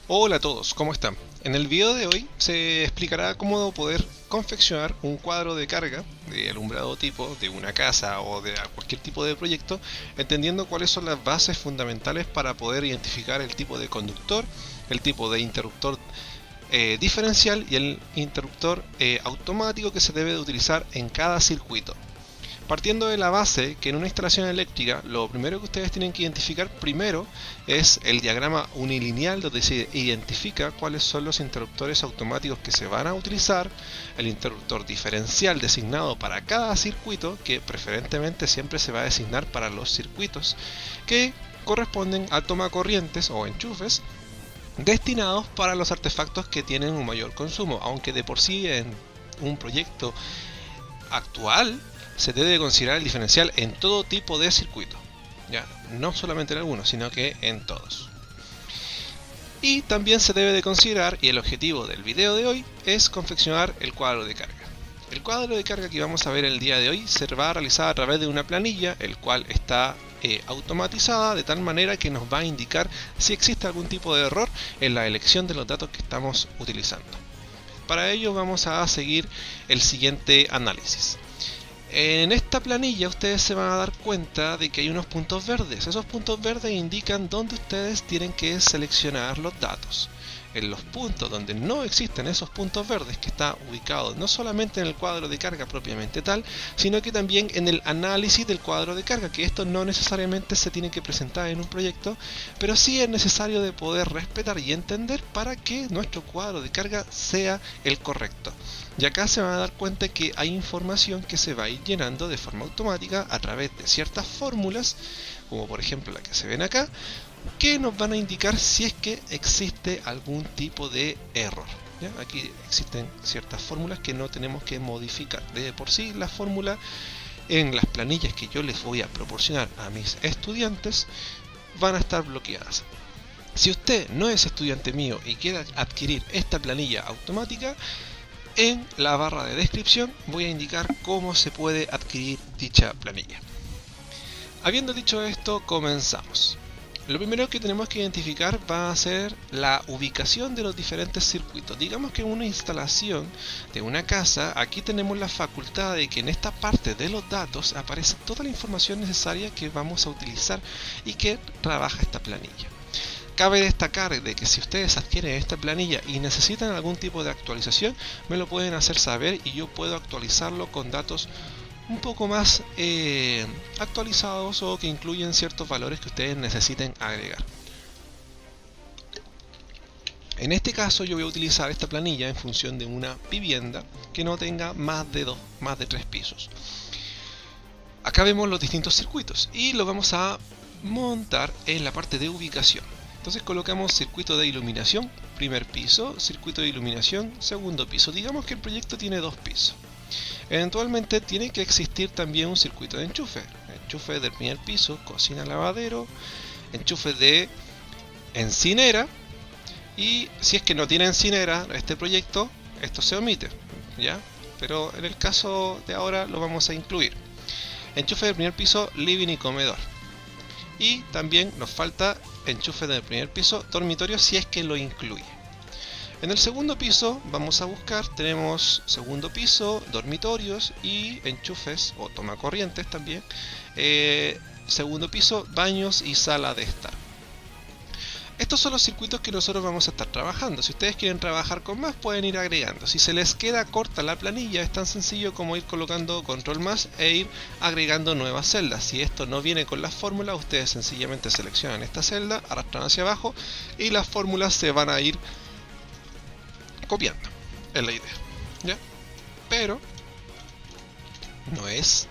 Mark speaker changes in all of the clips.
Speaker 1: Hola a todos, ¿cómo están? En el video de hoy se explicará cómo poder confeccionar un cuadro de carga de alumbrado tipo de una casa o de cualquier tipo de proyecto, entendiendo cuáles son las bases fundamentales para poder identificar el tipo de conductor, el tipo de interruptor diferencial y el interruptor automático que se debe de utilizar en cada circuito. Partiendo de la base que en una instalación eléctrica lo primero que ustedes tienen que identificar primero es el diagrama unilineal, donde se identifica cuáles son los interruptores automáticos que se van a utilizar, el interruptor diferencial designado para cada circuito, que preferentemente siempre se va a designar para los circuitos que corresponden a tomacorrientes o enchufes destinados para los artefactos que tienen un mayor consumo, aunque de por sí en un proyecto actual se debe considerar el diferencial en todo tipo de circuito, ya no solamente en algunos, sino que en todos. Y también se debe de considerar, y el objetivo del video de hoy es confeccionar el cuadro de carga. El cuadro de carga que vamos a ver el día de hoy se va a realizar a través de una planilla, el cual está automatizada de tal manera que nos va a indicar si existe algún tipo de error en la elección de los datos que estamos utilizando. Para ello vamos a seguir el siguiente análisis. En esta planilla ustedes se van a dar cuenta de que hay unos puntos verdes. Esos puntos verdes indican dónde ustedes tienen que seleccionar los datos. En los puntos donde no existen esos puntos verdes, que está ubicado no solamente en el cuadro de carga propiamente tal, sino que también en el análisis del cuadro de carga, que esto no necesariamente se tiene que presentar en un proyecto, pero sí es necesario de poder respetar y entender para que nuestro cuadro de carga sea el correcto. Y acá se van a dar cuenta que hay información que se va a ir llenando de forma automática a través de ciertas fórmulas, como por ejemplo la que se ven acá, que nos van a indicar si es que existe algún tipo de error. ¿Ya? Aquí existen ciertas fórmulas que no tenemos que modificar. De por sí la fórmula en las planillas que yo les voy a proporcionar a mis estudiantes van a estar bloqueadas. Si usted no es estudiante mío y quiere adquirir esta planilla automática, en la barra de descripción voy a indicar cómo se puede adquirir dicha planilla. Habiendo dicho esto, comenzamos. Lo primero que tenemos que identificar va a ser la ubicación de los diferentes circuitos. Digamos que en una instalación de una casa, aquí tenemos la facultad de que en esta parte de los datos aparece toda la información necesaria que vamos a utilizar y que trabaja esta planilla. Cabe destacar de que si ustedes adquieren esta planilla y necesitan algún tipo de actualización, me lo pueden hacer saber y yo puedo actualizarlo con datos un poco más actualizados o que incluyen ciertos valores que ustedes necesiten agregar. En este caso yo voy a utilizar esta planilla en función de una vivienda que no tenga más de 3 pisos. Acá vemos los distintos circuitos y los vamos a montar en la parte de ubicación. Entonces colocamos circuito de iluminación, primer piso, circuito de iluminación, segundo piso. Digamos que el proyecto tiene 2 pisos. Eventualmente tiene que existir también un circuito de enchufe. Enchufe del primer piso, cocina, lavadero, enchufe de encinera, y si es que no tiene encinera este proyecto, esto se omite, ¿ya? Pero en el caso de ahora lo vamos a incluir. Enchufe del primer piso, living y comedor. Y también nos falta enchufe del primer piso, dormitorio, si es que lo incluye. En el segundo piso vamos a buscar, tenemos segundo piso, dormitorios y enchufes o tomacorrientes también. Segundo piso, baños y sala de estar. Estos son los circuitos que nosotros vamos a estar trabajando. Si ustedes quieren trabajar con más, pueden ir agregando. Si se les queda corta la planilla, es tan sencillo como ir colocando control más e ir agregando nuevas celdas. Si esto no viene con las fórmulas, ustedes sencillamente seleccionan esta celda, arrastran hacia abajo y las fórmulas se van a ir copiando. Es la idea, ¿ya? Pero no es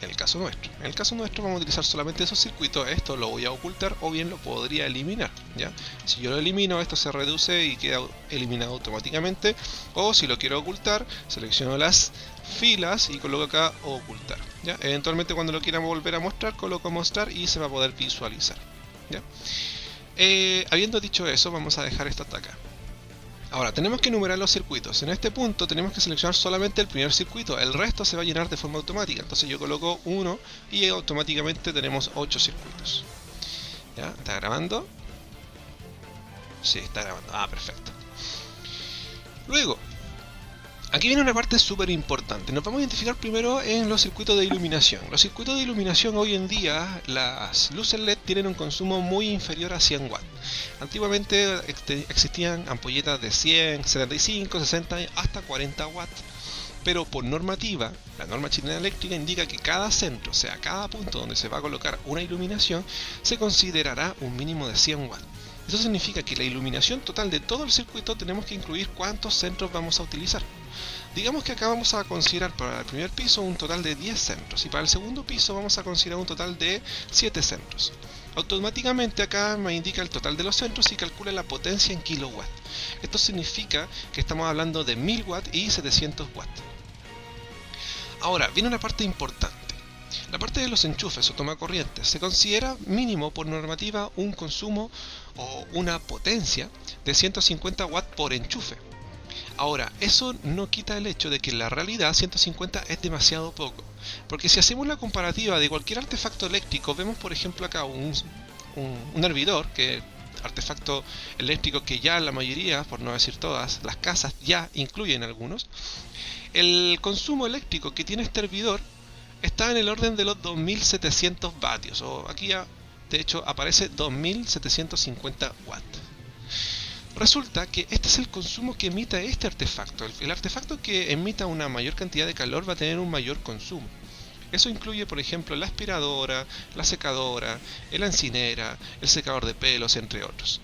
Speaker 1: el caso nuestro. En el caso nuestro vamos a utilizar solamente esos circuitos. Esto lo voy a ocultar o bien lo podría eliminar, ¿ya? Si yo lo elimino, esto se reduce y queda eliminado automáticamente. O si lo quiero ocultar, selecciono las filas y coloco acá ocultar, ¿ya? Eventualmente cuando lo quieran volver a mostrar, coloco mostrar y se va a poder visualizar, ¿ya? Habiendo dicho eso, vamos a dejar esto hasta acá. Ahora, tenemos que enumerar los circuitos. En este punto tenemos que seleccionar solamente el primer circuito. El resto se va a llenar de forma automática. Entonces yo coloco 1 y automáticamente tenemos 8 circuitos. ¿Ya? ¿Está grabando? Sí, está grabando. Ah, perfecto. Luego, aquí viene una parte súper importante. Nos vamos a identificar primero en los circuitos de iluminación. Los circuitos de iluminación hoy en día, las luces LED tienen un consumo muy inferior a 100 watts. Antiguamente existían ampolletas de 100, 75, 60, hasta 40 watts. Pero por normativa, la norma chilena eléctrica indica que cada centro, o sea, cada punto donde se va a colocar una iluminación, se considerará un mínimo de 100 watts. Eso significa que la iluminación total de todo el circuito tenemos que incluir cuántos centros vamos a utilizar. Digamos que acá vamos a considerar para el primer piso un total de 10 centros y para el segundo piso vamos a considerar un total de 7 centros. Automáticamente acá me indica el total de los centros y calcula la potencia en kilowatts. Esto significa que estamos hablando de 1000 watts y 700 watts. Ahora, viene una parte importante. La parte de los enchufes o tomacorrientes se considera mínimo por normativa un consumo o una potencia de 150 watts por enchufe. Ahora, eso no quita el hecho de que en la realidad 150 es demasiado poco. Porque si hacemos la comparativa de cualquier artefacto eléctrico, vemos por ejemplo acá un hervidor, que artefacto eléctrico que ya la mayoría, por no decir todas, las casas ya incluyen algunos. El consumo eléctrico que tiene este hervidor está en el orden de los 2700 vatios, o aquí ya de hecho aparece 2750 watts. Resulta que este es el consumo que emite este artefacto. El artefacto que emita una mayor cantidad de calor va a tener un mayor consumo. Eso incluye, por ejemplo, la aspiradora, la secadora, la encinera, el secador de pelos, entre otros.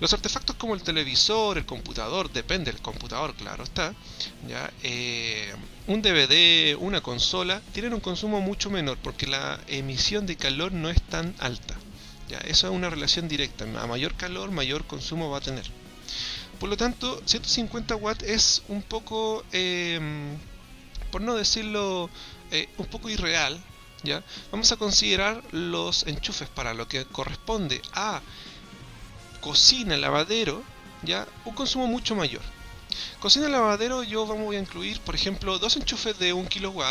Speaker 1: Los artefactos como el televisor, el computador, depende del computador, claro está, ¿ya? Un DVD, una consola, tienen un consumo mucho menor porque la emisión de calor no es tan alta. ¿Ya? Eso es una relación directa, a mayor calor, mayor consumo va a tener. Por lo tanto, 150 watts es un poco, por no decirlo, un poco irreal. ¿Ya? Vamos a considerar los enchufes para lo que corresponde a cocina, lavadero, ya un consumo mucho mayor. Cocina, lavadero, yo voy a incluir, por ejemplo, dos enchufes de 1 kW,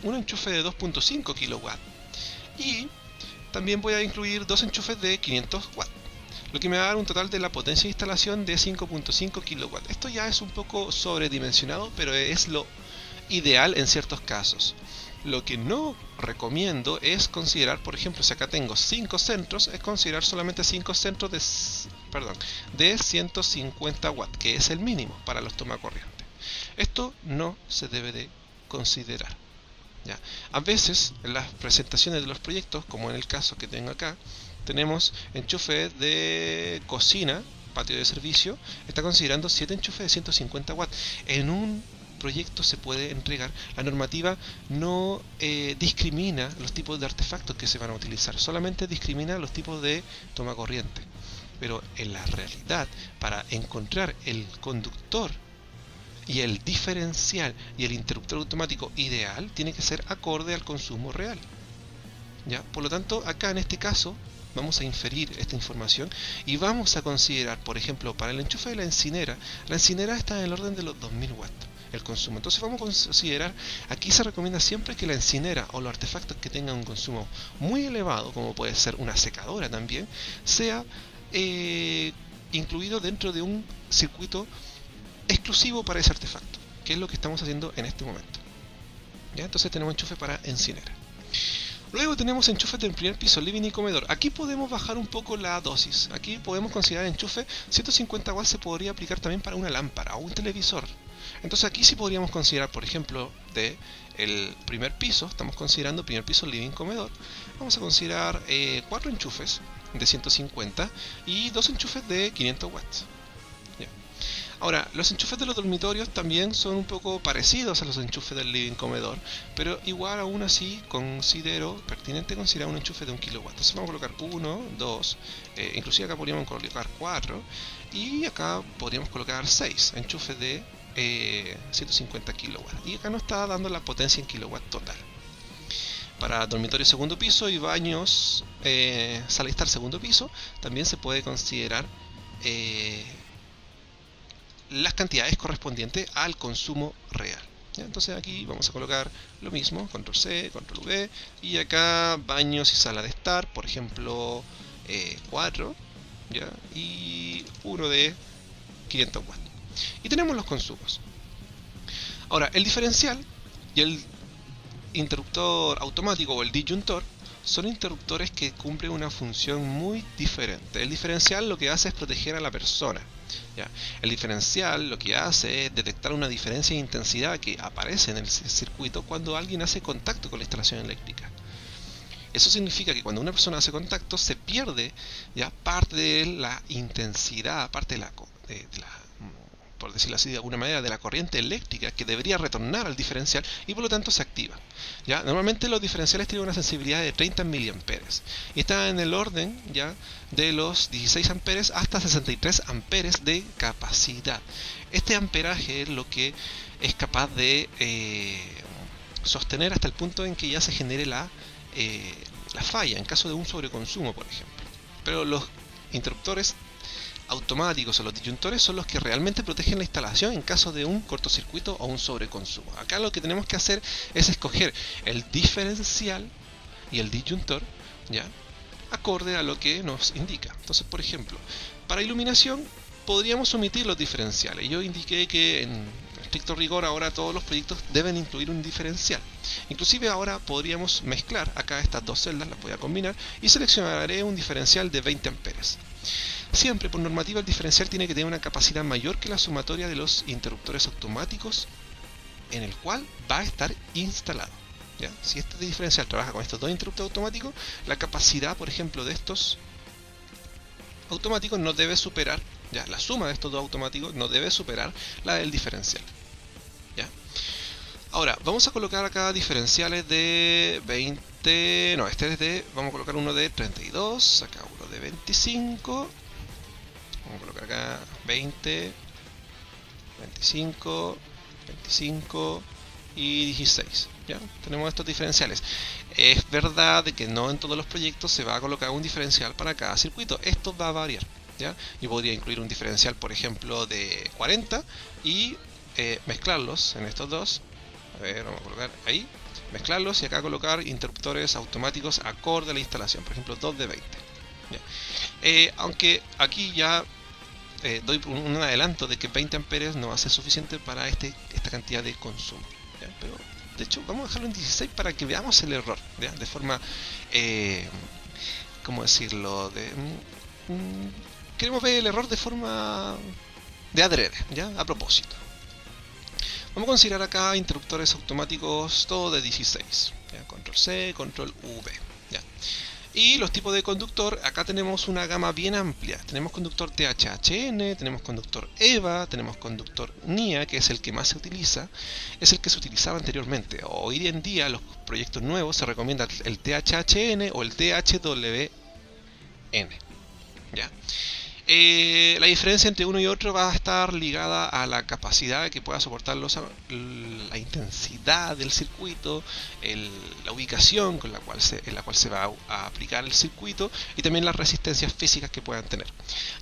Speaker 1: un enchufe de 2.5 kW y también voy a incluir dos enchufes de 500 watts, lo que me va a dar un total de la potencia de instalación de 5.5 kW. Esto ya es un poco sobredimensionado, pero es lo ideal en ciertos casos. Lo que no recomiendo es considerar, por ejemplo, si acá tengo 5 centros, es considerar solamente 5 centros de 150 watts, que es el mínimo para los tomacorrientes. Esto no se debe de considerar. ¿Ya? A veces, en las presentaciones de los proyectos, como en el caso que tengo acá, tenemos enchufes de cocina, patio de servicio, está considerando 7 enchufes de 150 watts. En un proyecto se puede entregar. La normativa no discrimina los tipos de artefactos que se van a utilizar, solamente discrimina los tipos de tomacorriente. Pero en la realidad, para encontrar el conductor y el diferencial y el interruptor automático ideal, tiene que ser acorde al consumo real. ¿Ya? Por lo tanto, acá en este caso vamos a inferir esta información y vamos a considerar, por ejemplo, para el enchufe de la encinera está en el orden de los 2000 watts el consumo. Entonces vamos a considerar, aquí se recomienda siempre que la encinera o los artefactos que tengan un consumo muy elevado, como puede ser una secadora también, sea incluido dentro de un circuito exclusivo para ese artefacto, que es lo que estamos haciendo en este momento. ¿Ya? Entonces tenemos enchufe para encinera. Luego tenemos enchufes del primer piso, living y comedor. Aquí podemos bajar un poco la dosis. Aquí podemos considerar enchufe 150 watts se podría aplicar también para una lámpara o un televisor. Entonces aquí sí podríamos considerar, por ejemplo, de el primer piso, estamos considerando primer piso, living, comedor. Vamos a considerar 4 enchufes de 150 y 2 enchufes de 500 watts. ¿Ya? Ahora, los enchufes de los dormitorios también son un poco parecidos a los enchufes del living comedor, pero igual aún así considero pertinente considerar un enchufe de 1 kW. Entonces vamos a colocar 1, 2, inclusive acá podríamos colocar 4 y acá podríamos colocar 6 enchufes de 150 kW. Y acá nos está dando la potencia en kilowatt total. Para dormitorio segundo piso y baños, sala y estar segundo piso, también se puede considerar las cantidades correspondientes al consumo real. ¿Ya? Entonces aquí vamos a colocar lo mismo, control C, control V, y acá baños y sala de estar, por ejemplo 4, ¿ya? Y uno de 500 watts. Y tenemos los consumos. Ahora, el diferencial y el interruptor automático o el disyuntor son interruptores que cumplen una función muy diferente. El diferencial lo que hace es proteger a la persona, ¿ya? El diferencial lo que hace es detectar una diferencia de intensidad que aparece en el circuito cuando alguien hace contacto con la instalación eléctrica. Eso significa que cuando una persona hace contacto se pierde ya parte de la intensidad, parte de la por decirlo así de alguna manera, de la corriente eléctrica que debería retornar al diferencial y por lo tanto se activa. ¿Ya? Normalmente los diferenciales tienen una sensibilidad de 30 miliamperes y está en el orden ya de los 16 amperes hasta 63 amperes de capacidad. Este amperaje es lo que es capaz de sostener hasta el punto en que ya se genere la falla en caso de un sobreconsumo, por ejemplo. Pero los interruptores automáticos o los disyuntores son los que realmente protegen la instalación en caso de un cortocircuito o un sobreconsumo. Acá lo que tenemos que hacer es escoger el diferencial y el disyuntor, ¿ya?, acorde a lo que nos indica. Entonces, por ejemplo, para iluminación podríamos omitir los diferenciales. Yo indiqué que en estricto rigor ahora todos los proyectos deben incluir un diferencial. Inclusive ahora podríamos mezclar acá estas dos celdas, las voy a combinar y seleccionaré un diferencial de 20 amperes. Siempre por normativa el diferencial tiene que tener una capacidad mayor que la sumatoria de los interruptores automáticos en el cual va a estar instalado, ¿ya? Si este diferencial trabaja con estos dos interruptores automáticos, la capacidad, por ejemplo, de estos automáticos no debe superar, ya, la suma de estos dos automáticos no debe superar la del diferencial, ¿ya? Ahora, vamos a colocar acá diferenciales de 20, no, este es de, vamos a colocar uno de 32, acá uno de 25, vamos a colocar acá 20, 25, 25 y 16, ¿ya? Tenemos estos diferenciales. Es verdad de que no en todos los proyectos se va a colocar un diferencial para cada circuito, esto va a variar, ¿ya? Yo podría incluir un diferencial, por ejemplo, de 40 y mezclarlos en estos dos. A ver, vamos a colocar ahí, mezclarlos y acá colocar interruptores automáticos acorde a la instalación, por ejemplo 2 de 20, ¿ya? Aunque aquí ya doy un adelanto de que 20 amperes no va a ser suficiente para esta cantidad de consumo, ¿ya? Pero de hecho vamos a dejarlo en 16 para que veamos el error, ¿ya? De forma, ¿cómo decirlo? Queremos ver el error de forma de adrede, ¿ya? A propósito. Vamos a considerar acá interruptores automáticos todo de 16, ¿ya? Control C, Control V, ¿ya? Y los tipos de conductor, acá tenemos una gama bien amplia. Tenemos conductor THHN, tenemos conductor EVA, tenemos conductor NIA, que es el que más se utiliza, es el que se utilizaba anteriormente. Hoy en día, los proyectos nuevos se recomienda el THHN o el THWN, ¿ya? La diferencia entre uno y otro va a estar ligada a la capacidad que pueda soportar la intensidad del circuito, la ubicación en la cual se va a aplicar el circuito y también las resistencias físicas que puedan tener.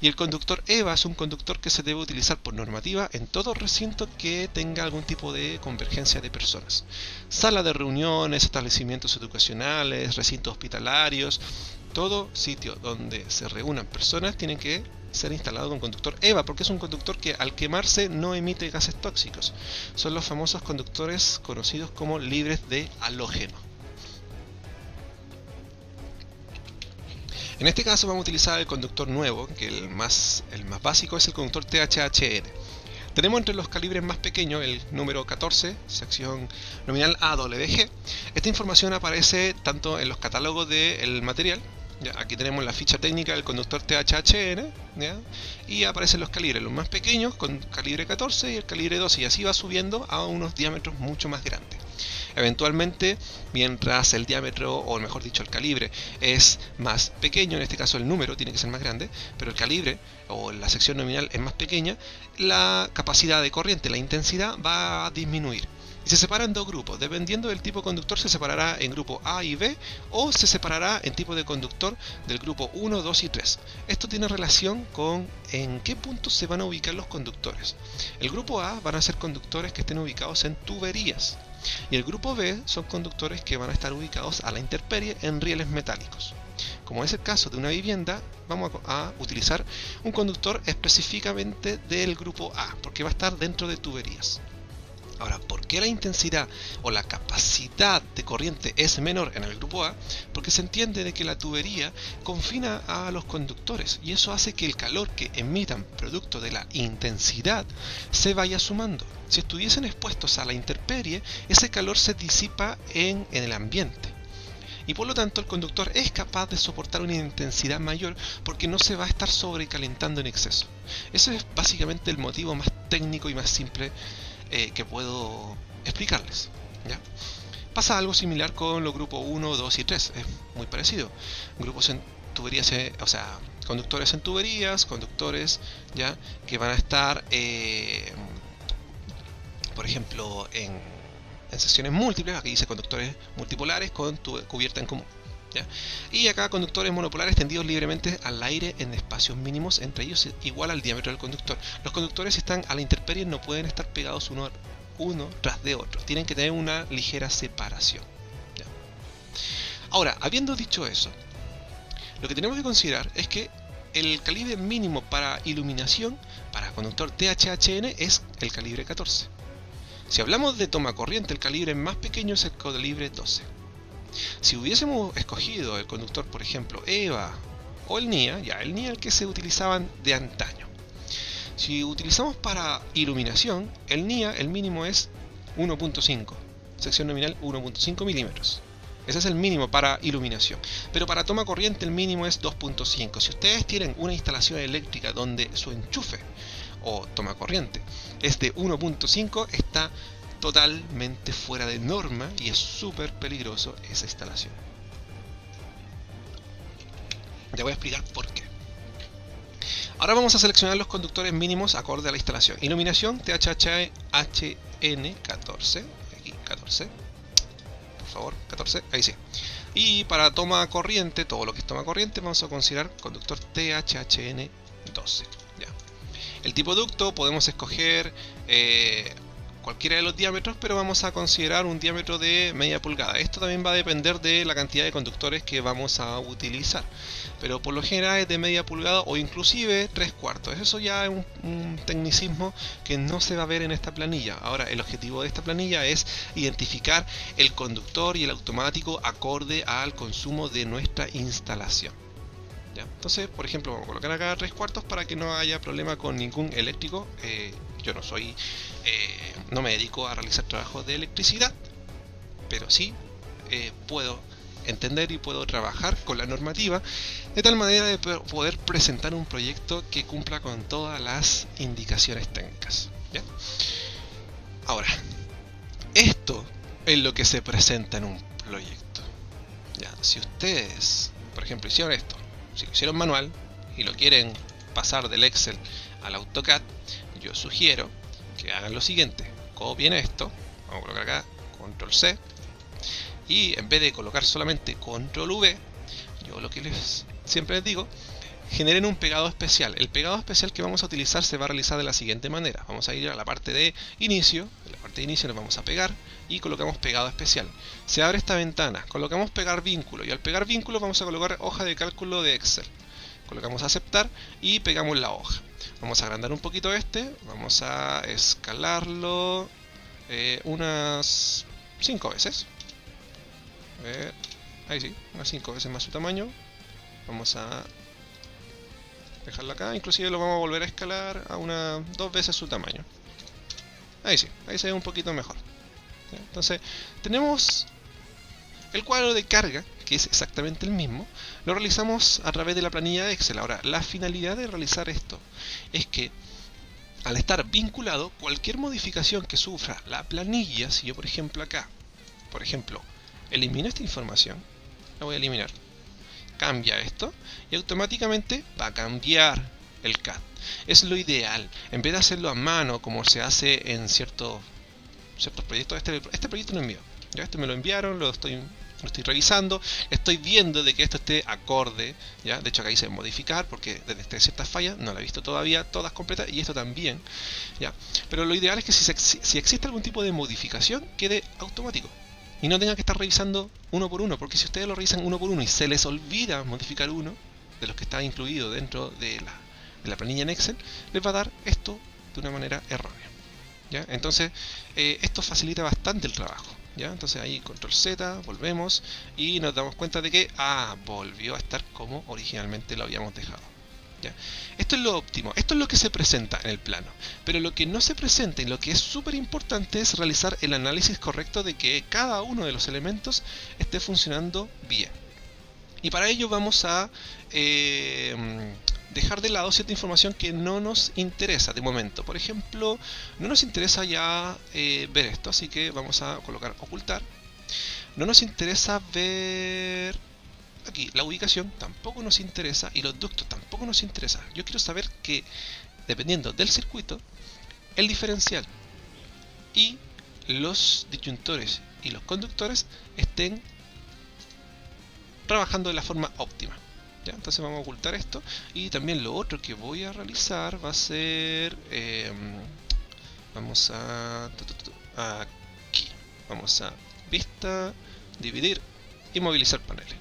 Speaker 1: Y el conductor EVA es un conductor que se debe utilizar por normativa en todo recinto que tenga algún tipo de convergencia de personas. Sala de reuniones, establecimientos educacionales, recintos hospitalarios. Todo sitio donde se reúnan personas tiene que ser instalado con conductor EVA, porque es un conductor que al quemarse no emite gases tóxicos. Son los famosos conductores conocidos como libres de halógeno. En este caso vamos a utilizar el conductor nuevo, que el más básico es el conductor THHN. Tenemos entre los calibres más pequeños el número 14, sección nominal AWG. Esta información aparece tanto en los catálogos del material. Ya, aquí tenemos la ficha técnica del conductor THHN, ¿ya? Y aparecen los calibres, los más pequeños con calibre 14 y el calibre 12, y así va subiendo a unos diámetros mucho más grandes. Eventualmente, mientras el diámetro, o mejor dicho el calibre, es más pequeño, en este caso el número tiene que ser más grande, pero el calibre o la sección nominal es más pequeña, la capacidad de corriente, la intensidad va a disminuir. Y se separa en dos grupos, dependiendo del tipo de conductor se separará en grupo A y B o se separará en tipo de conductor del grupo 1, 2 y 3. Esto tiene relación con en qué puntos se van a ubicar los conductores. El grupo A van a ser conductores que estén ubicados en tuberías y el grupo B son conductores que van a estar ubicados a la intemperie en rieles metálicos. Como es el caso de una vivienda, vamos a utilizar un conductor específicamente del grupo A, porque va a estar dentro de tuberías. Ahora, ¿por qué la intensidad o la capacidad de corriente es menor en el grupo A? Porque se entiende de que la tubería confina a los conductores y eso hace que el calor que emitan producto de la intensidad se vaya sumando. Si estuviesen expuestos a la intemperie, ese calor se disipa en el ambiente. Y por lo tanto el conductor es capaz de soportar una intensidad mayor porque no se va a estar sobrecalentando en exceso. Ese es básicamente el motivo más técnico y más simple que puedo explicarles, ¿ya? Pasa algo similar con los grupos 1, 2 y 3, es muy parecido. Grupos en tuberías, o sea, conductores en tuberías, conductores ya que van a estar, por ejemplo, en secciones múltiples. Aquí dice conductores multipolares con cubierta en común, ¿ya? Y acá conductores monopolares tendidos libremente al aire en espacios mínimos entre ellos igual al diámetro del conductor. Los conductores, si están a la intemperie, no pueden estar pegados uno tras de otro, tienen que tener una ligera separación, ¿ya? Ahora, habiendo dicho eso, lo que tenemos que considerar es que el calibre mínimo para iluminación para conductor THHN es el calibre 14. Si hablamos de toma corriente, el calibre más pequeño es el calibre 12. Si hubiésemos escogido el conductor, por ejemplo, EVA o el NIA, ya el NIA el que se utilizaban de antaño. Si utilizamos para iluminación, el NIA, el mínimo es 1.5, sección nominal 1.5 milímetros. Ese es el mínimo para iluminación. Pero para toma corriente el mínimo es 2.5. Si ustedes tienen una instalación eléctrica donde su enchufe o toma corriente es de 1.5, está totalmente fuera de norma y es súper peligroso esa instalación. Ya voy a explicar por qué. Ahora vamos a seleccionar los conductores mínimos acorde a la instalación. Iluminación THHN 14. Aquí 14. Por favor, 14. Ahí sí. Y para toma corriente, todo lo que es toma corriente, vamos a considerar conductor THHN 12. Ya. El tipo de ducto podemos escoger cualquiera de los diámetros, pero vamos a considerar un diámetro de media pulgada. Esto también va a depender de la cantidad de conductores que vamos a utilizar, pero por lo general es de media pulgada o inclusive 3/4. Eso ya es un tecnicismo que no se va a ver en esta planilla. Ahora, el objetivo de esta planilla es identificar el conductor y el automático acorde al consumo de nuestra instalación, ¿ya? Entonces, por ejemplo, vamos a colocar acá 3/4 para que no haya problema con ningún eléctrico. Yo no soy, no me dedico a realizar trabajos de electricidad, pero sí puedo entender y puedo trabajar con la normativa de tal manera de poder presentar un proyecto que cumpla con todas las indicaciones técnicas, ¿ya? Ahora, esto es lo que se presenta en un proyecto, ¿ya? Si ustedes, por ejemplo, hicieron esto, si lo hicieron manual y lo quieren pasar del Excel al AutoCAD, yo sugiero que hagan lo siguiente: copien esto, vamos a colocar acá control C, y en vez de colocar solamente control V, yo lo que siempre les digo, generen un pegado especial. El pegado especial que vamos a utilizar se va a realizar de la siguiente manera: vamos a ir a la parte de inicio, en la parte de inicio nos vamos a pegar y colocamos pegado especial. Se abre esta ventana, colocamos pegar vínculo, y al pegar vínculo vamos a colocar hoja de cálculo de Excel. Colocamos aceptar y pegamos la hoja. Vamos a agrandar un poquito vamos a escalarlo unas 5 veces. Ahí sí, unas 5 veces más su tamaño. Vamos a dejarlo acá, inclusive lo vamos a volver a escalar a unas 2 veces su tamaño. Ahí sí, ahí se ve un poquito mejor. Entonces, tenemos el cuadro de carga, que es exactamente el mismo, lo realizamos a través de la planilla de Excel. Ahora, la finalidad de realizar esto es que al estar vinculado, cualquier modificación que sufra la planilla, si yo por ejemplo acá, elimino esta información, la voy a eliminar, cambia esto y automáticamente va a cambiar el CAD. Es lo ideal, en vez de hacerlo a mano como se hace en ciertos proyectos. Este proyecto no es mío, ya este me lo enviaron, lo estoy revisando, estoy viendo de que esto esté acorde, ¿ya? De hecho acá dice modificar porque desde ciertas fallas no la he visto todavía todas completas, y esto también, ¿ya? Pero lo ideal es que si existe algún tipo de modificación quede automático, y no tengan que estar revisando uno por uno, porque si ustedes lo revisan uno por uno y se les olvida modificar uno de los que está incluido dentro de la planilla en Excel, les va a dar esto de una manera errónea, ¿ya? Entonces esto facilita bastante el trabajo, ¿ya? Entonces ahí control Z, volvemos y nos damos cuenta de que volvió a estar como originalmente lo habíamos dejado, ¿ya? Esto es lo óptimo, esto es lo que se presenta en el plano, pero lo que no se presenta y lo que es súper importante es realizar el análisis correcto de que cada uno de los elementos esté funcionando bien. Y para ello vamos a dejar de lado cierta información que no nos interesa de momento. Por ejemplo, no nos interesa ya ver esto, así que vamos a colocar ocultar. No nos interesa ver aquí la ubicación, tampoco nos interesa, y los ductos tampoco nos interesa. Yo quiero saber que, dependiendo del circuito, el diferencial y los disyuntores y los conductores estén trabajando de la forma óptima, ¿ya? Entonces vamos a ocultar esto, y también lo otro que voy a realizar va a ser vamos a aquí, vamos a vista, dividir y movilizar paneles.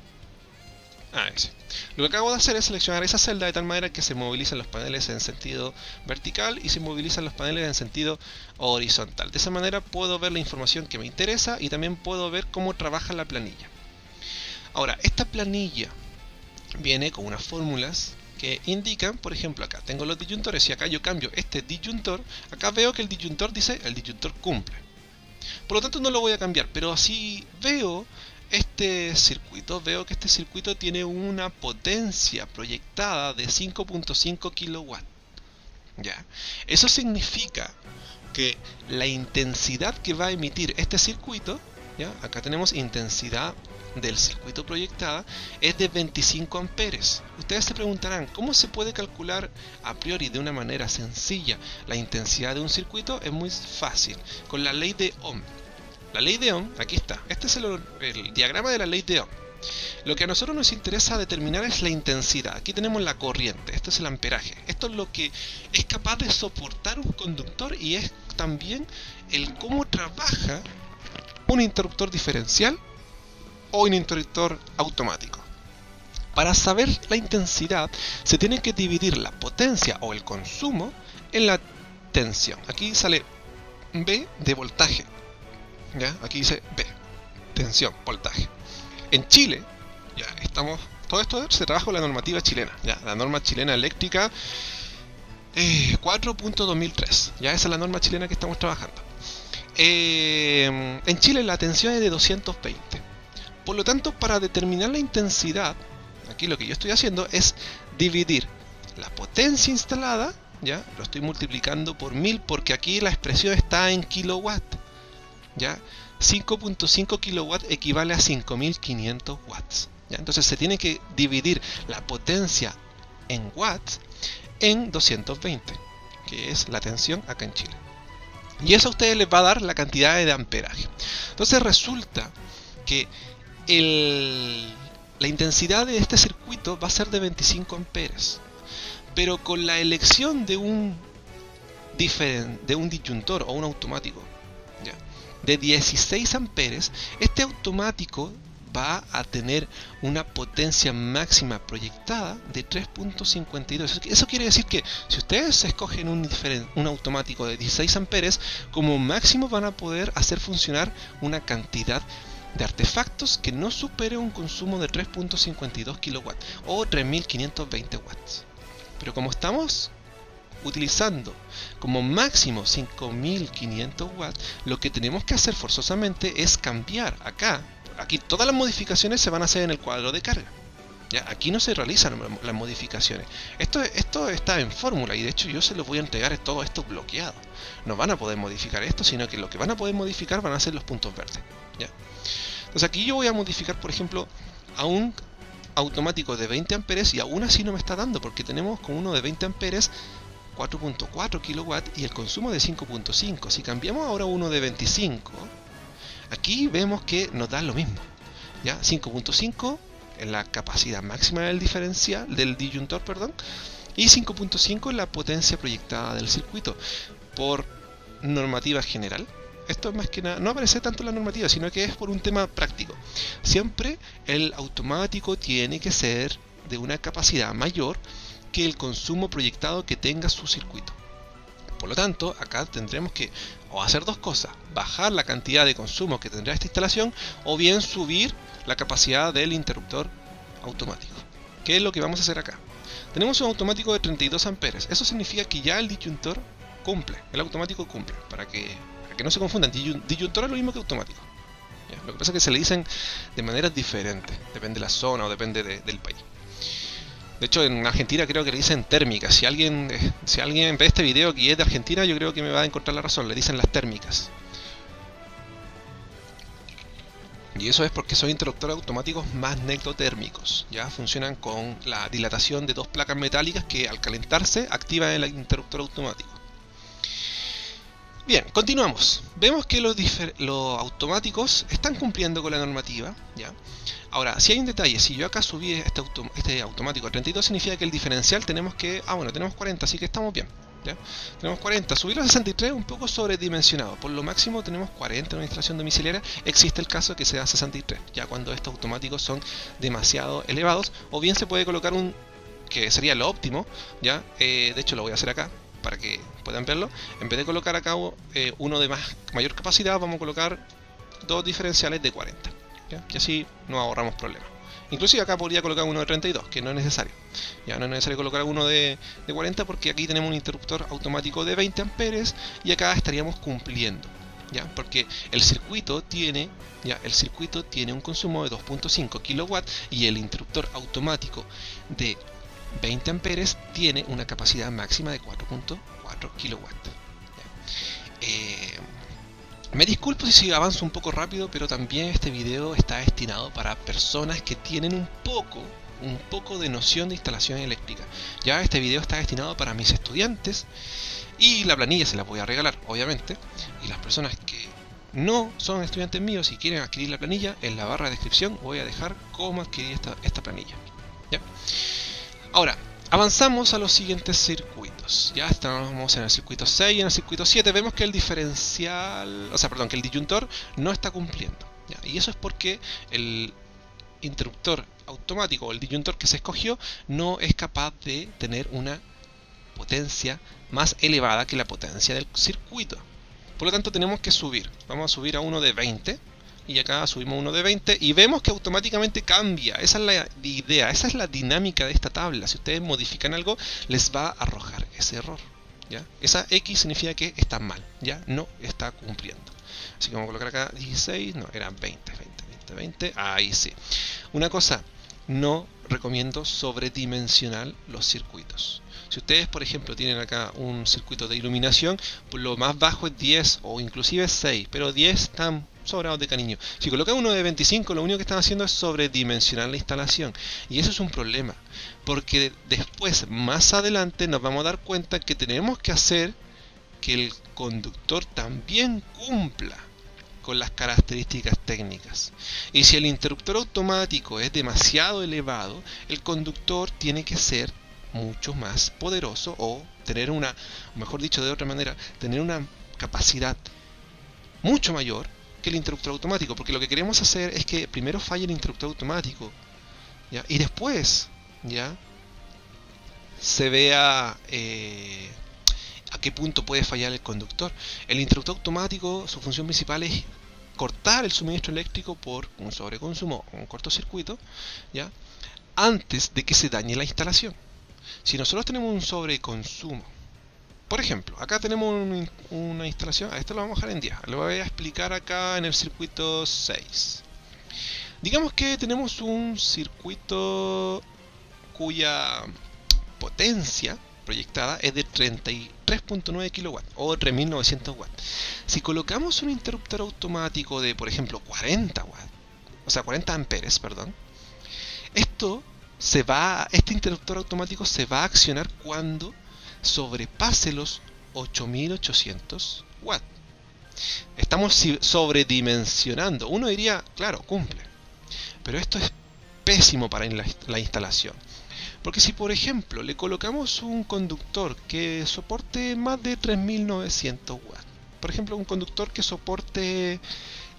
Speaker 1: Ese. Lo que acabo de hacer es seleccionar esa celda de tal manera que se movilizan los paneles en sentido vertical y se movilizan los paneles en sentido horizontal. De esa manera puedo ver la información que me interesa y también puedo ver cómo trabaja la planilla. Ahora, esta planilla viene con unas fórmulas que indican, por ejemplo, acá tengo los disyuntores y acá yo cambio este disyuntor, acá veo que el disyuntor dice el disyuntor cumple. Por lo tanto no lo voy a cambiar, pero si veo este circuito, veo que este circuito tiene una potencia proyectada de 5.5 kW. ¿Ya? Eso significa que la intensidad que va a emitir este circuito, ¿ya? Acá tenemos intensidad del circuito proyectada, es de 25 amperes. Ustedes se preguntarán, ¿cómo se puede calcular a priori de una manera sencilla la intensidad de un circuito? Es muy fácil, con la ley de Ohm. La ley de Ohm, aquí está, este es el diagrama de la ley de Ohm. Lo que a nosotros nos interesa determinar es la intensidad. Aquí tenemos la corriente, esto es el amperaje. Esto es lo que es capaz de soportar un conductor y es también el cómo trabaja un interruptor diferencial o un interruptor automático. Para saber la intensidad se tiene que dividir la potencia o el consumo en la tensión. Aquí sale V de voltaje, ¿ya? Aquí dice V, tensión, voltaje. En Chile, ya estamos, todo esto se trabaja con la normativa chilena, ya, la norma chilena eléctrica 4.2003, ya esa es la norma chilena que estamos trabajando. En Chile la tensión es de 220. Por lo tanto, para determinar la intensidad, aquí lo que yo estoy haciendo es dividir la potencia instalada, ya, lo estoy multiplicando por 1000 porque aquí la expresión está en kilowatt, ya, 5.5 kilowatt equivale a 5500 watts, ya, entonces se tiene que dividir la potencia en watts en 220, que es la tensión acá en Chile. Y eso a ustedes les va a dar la cantidad de amperaje. Entonces resulta que la intensidad de este circuito va a ser de 25 amperes, pero con la elección de un disyuntor o un automático, ¿ya?, de 16 amperes, este automático va a tener una potencia máxima proyectada de 3.52. Eso quiere decir que si ustedes escogen un automático de 16 amperes, como máximo van a poder hacer funcionar una cantidad de artefactos que no supere un consumo de 3.52 kW o 3520 watts. Pero como estamos utilizando como máximo 5500 watts, lo que tenemos que hacer forzosamente es cambiar acá. Aquí todas las modificaciones se van a hacer en el cuadro de carga. ¿Ya? Aquí no se realizan las modificaciones. Esto está en fórmula y de hecho yo se los voy a entregar todo esto bloqueado. No van a poder modificar esto, sino que lo que van a poder modificar van a ser los puntos verdes. ¿Ya? Entonces aquí yo voy a modificar, por ejemplo, a un automático de 20 amperes y aún así no me está dando porque tenemos con uno de 20 amperes 4.4 kW y el consumo de 5.5. Si cambiamos ahora uno de 25, aquí vemos que nos da lo mismo, ¿ya? 5.5 en la capacidad máxima del diferencial, del disyuntor, perdón, y 5.5 en la potencia proyectada del circuito. Por normativa general, esto es más que nada, no aparece tanto en la normativa, sino que es por un tema práctico. Siempre el automático tiene que ser de una capacidad mayor que el consumo proyectado que tenga su circuito. Por lo tanto, acá tendremos que o hacer dos cosas: bajar la cantidad de consumo que tendrá esta instalación, o bien subir la capacidad del interruptor automático. ¿Qué es lo que vamos a hacer acá? Tenemos un automático de 32 amperes. Eso significa que ya el disyuntor cumple, el automático cumple. Para que no se confundan, disyuntor es lo mismo que automático. ¿Ya? Lo que pasa es que se le dicen de maneras diferentes, depende de la zona o depende del país. De hecho, en Argentina creo que le dicen térmicas. Si alguien ve este video que es de Argentina, yo creo que me va a encontrar la razón. Le dicen las térmicas. Y eso es porque son interruptores automáticos magnetotérmicos. Ya funcionan con la dilatación de dos placas metálicas que al calentarse activan el interruptor automático. Bien, continuamos. Vemos que los automáticos están cumpliendo con la normativa, ¿ya? Ahora, si hay un detalle, si yo acá subí este automático a 32, significa que el diferencial tenemos que... bueno, tenemos 40, así que estamos bien, ¿ya? Tenemos 40, subirlo a 63 es un poco sobredimensionado. Por lo máximo tenemos 40 en una instalación domiciliaria. Existe el caso que sea 63, ya cuando estos automáticos son demasiado elevados. O bien se puede colocar un, que sería lo óptimo, ¿ya? De hecho lo voy a hacer acá, para que puedan verlo. En vez de colocar acá uno de mayor capacidad, vamos a colocar dos diferenciales de 40, ¿ya? Que así no ahorramos problemas. Inclusive acá podría colocar uno de 32, que no es necesario. Ya no es necesario colocar uno de 40, porque aquí tenemos un interruptor automático de 20 amperes y acá estaríamos cumpliendo, ¿ya? Porque el circuito tiene un consumo de 2.5 kW y el interruptor automático de 20 amperes tiene una capacidad máxima de 4.4 kW. Me disculpo si avanzo un poco rápido, pero también este video está destinado para personas que tienen un poco de noción de instalación eléctrica. Ya este video está destinado para mis estudiantes y la planilla se la voy a regalar, obviamente. Y las personas que no son estudiantes míos y quieren adquirir la planilla, en la barra de descripción voy a dejar cómo adquirir esta planilla, ¿ya? Ahora, avanzamos a los siguientes circuitos. Ya estamos en el circuito 6 y en el circuito 7 vemos que el que el disyuntor no está cumpliendo, ¿ya? Y eso es porque el interruptor automático o el disyuntor que se escogió no es capaz de tener una potencia más elevada que la potencia del circuito. Por lo tanto tenemos que subir. Vamos a subir a uno de 20. Y acá subimos uno de 20 y vemos que automáticamente cambia. Esa es la idea, esa es la dinámica de esta tabla. Si ustedes modifican algo, les va a arrojar ese error, ¿ya? Esa X significa que está mal, ya no está cumpliendo. Así que vamos a colocar acá 16, no, era 20. Ahí sí. Una cosa, no recomiendo sobredimensionar los circuitos. Si ustedes, por ejemplo, tienen acá un circuito de iluminación, lo más bajo es 10 o inclusive 6, pero 10 están sobrados de cariño. Si colocan uno de 25, lo único que están haciendo es sobredimensionar la instalación. Y eso es un problema, porque después, más adelante, nos vamos a dar cuenta que tenemos que hacer que el conductor también cumpla con las características técnicas. Y si el interruptor automático es demasiado elevado, el conductor tiene que ser mucho más poderoso o tener mejor dicho de otra manera, tener una capacidad mucho mayor que el interruptor automático, porque lo que queremos hacer es que primero falle el interruptor automático, ¿ya? Y después, ¿ya?, se vea a qué punto puede fallar el conductor. El interruptor automático, su función principal es cortar el suministro eléctrico por un sobreconsumo o un cortocircuito, ¿ya?, antes de que se dañe la instalación. Si nosotros tenemos un sobreconsumo, por ejemplo, acá tenemos una instalación, a esto lo vamos a dejar en 10, lo voy a explicar acá en el circuito 6. Digamos que tenemos un circuito cuya potencia proyectada es de 33.9 kW o 3900 watts. Si colocamos un interruptor automático de, por ejemplo, 40 watts, o sea, 40 amperes, perdón, este interruptor automático se va a accionar cuando sobrepase los 8800 watts. Estamos sobredimensionando. Uno diría, claro, cumple, pero esto es pésimo para la instalación, porque si por ejemplo le colocamos un conductor que soporte más de 3900 watts, por ejemplo, un conductor que soporte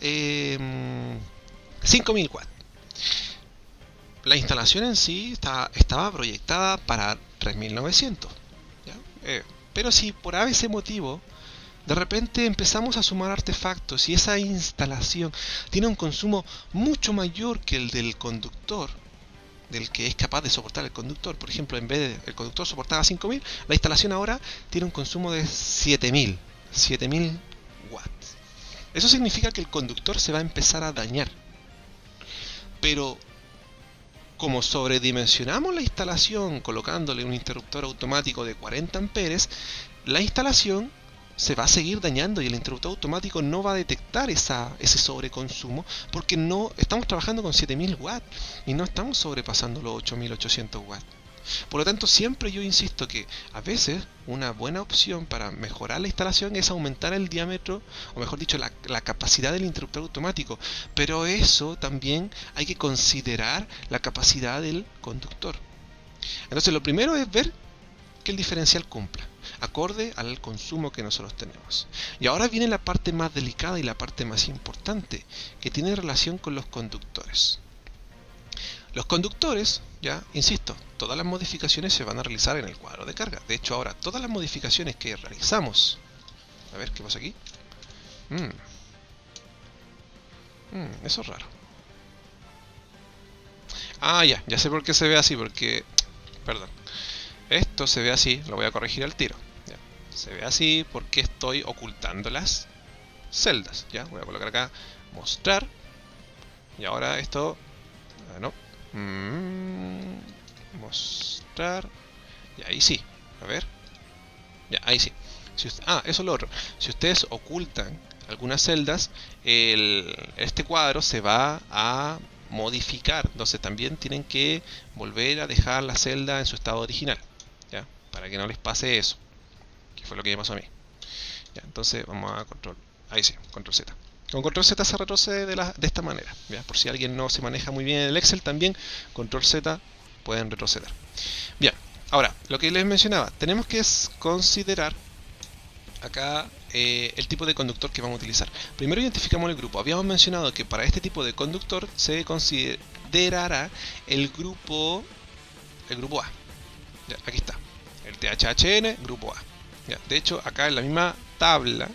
Speaker 1: 5000 watts. La instalación en sí estaba proyectada para 3900, ¿ya? Pero si por ese motivo de repente empezamos a sumar artefactos y esa instalación tiene un consumo mucho mayor que el del conductor, del que es capaz de soportar el conductor. Por ejemplo, en vez de el conductor soportaba 5000, la instalación ahora tiene un consumo de 7000 watts. Eso significa que el conductor se va a empezar a dañar. Pero como sobredimensionamos la instalación colocándole un interruptor automático de 40 amperes, la instalación se va a seguir dañando y el interruptor automático no va a detectar ese sobreconsumo, porque no estamos trabajando con 7000 watts y no estamos sobrepasando los 8800 watts. Por lo tanto, siempre yo insisto que a veces una buena opción para mejorar la instalación es aumentar el diámetro, o mejor dicho, la capacidad del interruptor automático. Pero eso también hay que considerar la capacidad del conductor. Entonces, lo primero es ver que el diferencial cumpla, acorde al consumo que nosotros tenemos. Y ahora viene la parte más delicada y la parte más importante, que tiene relación con los conductores. Los conductores, ya, insisto, todas las modificaciones se van a realizar en el cuadro de carga. De hecho, ahora todas las modificaciones que realizamos... A ver, ¿qué pasa aquí? Eso es raro. Ah, ya sé por qué se ve así, porque... Perdón. Esto se ve así, lo voy a corregir al tiro. Ya. Se ve así porque estoy ocultando las celdas. Ya, voy a colocar acá, mostrar. Y ahora esto... no. Mostrar. Y ahí sí. A ver. Ya, ahí sí. Eso es lo otro. Si ustedes ocultan algunas celdas, este cuadro se va a modificar. Entonces también tienen que volver a dejar la celda en su estado original, ¿ya? Para que no les pase eso, que fue lo que me pasó a mí. Ya, entonces vamos a control. Ahí sí, control Z. Con control Z se retrocede de esta manera, ¿ya? Por si alguien no se maneja muy bien en el Excel, también control Z pueden retroceder. Bien, ahora, lo que les mencionaba, tenemos que considerar acá el tipo de conductor que vamos a utilizar. Primero identificamos el grupo. Habíamos mencionado que para este tipo de conductor se considerará el grupo A. Ya, aquí está, el THHN grupo A. Ya, de hecho, acá en la misma tabla,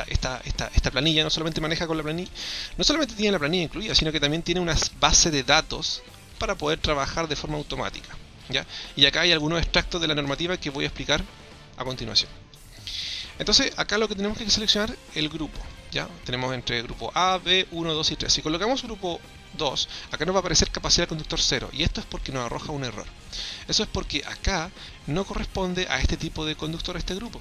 Speaker 1: esta planilla no solamente maneja con la planilla, no solamente tiene la planilla incluida, sino que también tiene una base de datos para poder trabajar de forma automática, ¿ya? Y acá hay algunos extractos de la normativa que voy a explicar a continuación. Entonces, acá lo que tenemos que seleccionar es el grupo, ¿ya? Tenemos entre grupo A, B, 1, 2 y 3. Si colocamos grupo 2, acá nos va a aparecer capacidad conductor 0, y esto es porque nos arroja un error. Eso es porque acá no corresponde a este tipo de conductor, este grupo.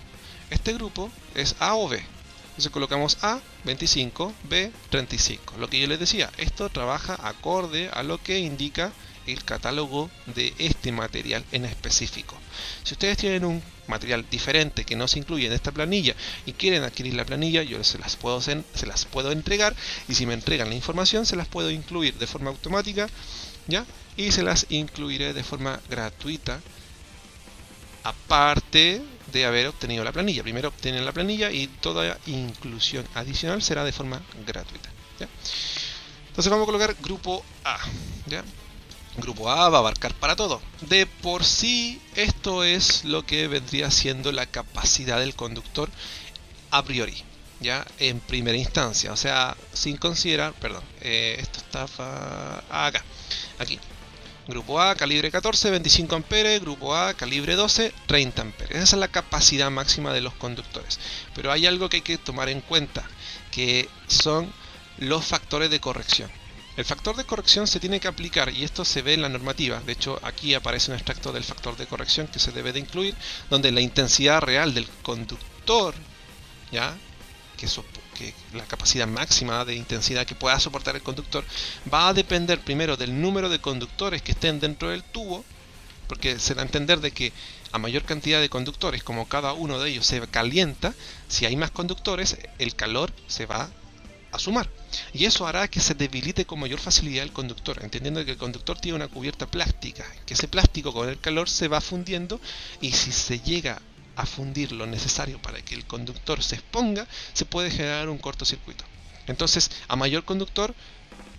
Speaker 1: Este grupo es A o B. Entonces colocamos A, 25, B, 35. Lo que yo les decía, esto trabaja acorde a lo que indica el catálogo de este material en específico. Si ustedes tienen un material diferente que no se incluye en esta planilla y quieren adquirir la planilla, yo se las puedo entregar, y si me entregan la información se las puedo incluir de forma automática, ¿ya? Y se las incluiré de forma gratuita, aparte de haber obtenido la planilla. Primero obtienen la planilla y toda inclusión adicional será de forma gratuita, ¿ya? Entonces vamos a colocar grupo A, ¿ya? Grupo A va a abarcar para todo. De por sí, esto es lo que vendría siendo la capacidad del conductor a priori, ya en primera instancia, o sea, sin considerar, perdón, esto está acá, aquí. Grupo A, calibre 14, 25 amperes. Grupo A, calibre 12, 30 amperes. Esa es la capacidad máxima de los conductores. Pero hay algo que hay que tomar en cuenta, que son los factores de corrección. El factor de corrección se tiene que aplicar, y esto se ve en la normativa. De hecho, aquí aparece un extracto del factor de corrección que se debe de incluir, donde la intensidad real del conductor, ¿ya? Que la capacidad máxima de intensidad que pueda soportar el conductor va a depender primero del número de conductores que estén dentro del tubo, porque se da a entender de que a mayor cantidad de conductores, como cada uno de ellos se calienta, si hay más conductores, el calor se va a sumar, y eso hará que se debilite con mayor facilidad el conductor, entendiendo que el conductor tiene una cubierta plástica, que ese plástico con el calor se va fundiendo, y si se llega a fundir lo necesario para que el conductor se exponga, se puede generar un cortocircuito. Entonces, a mayor conductor,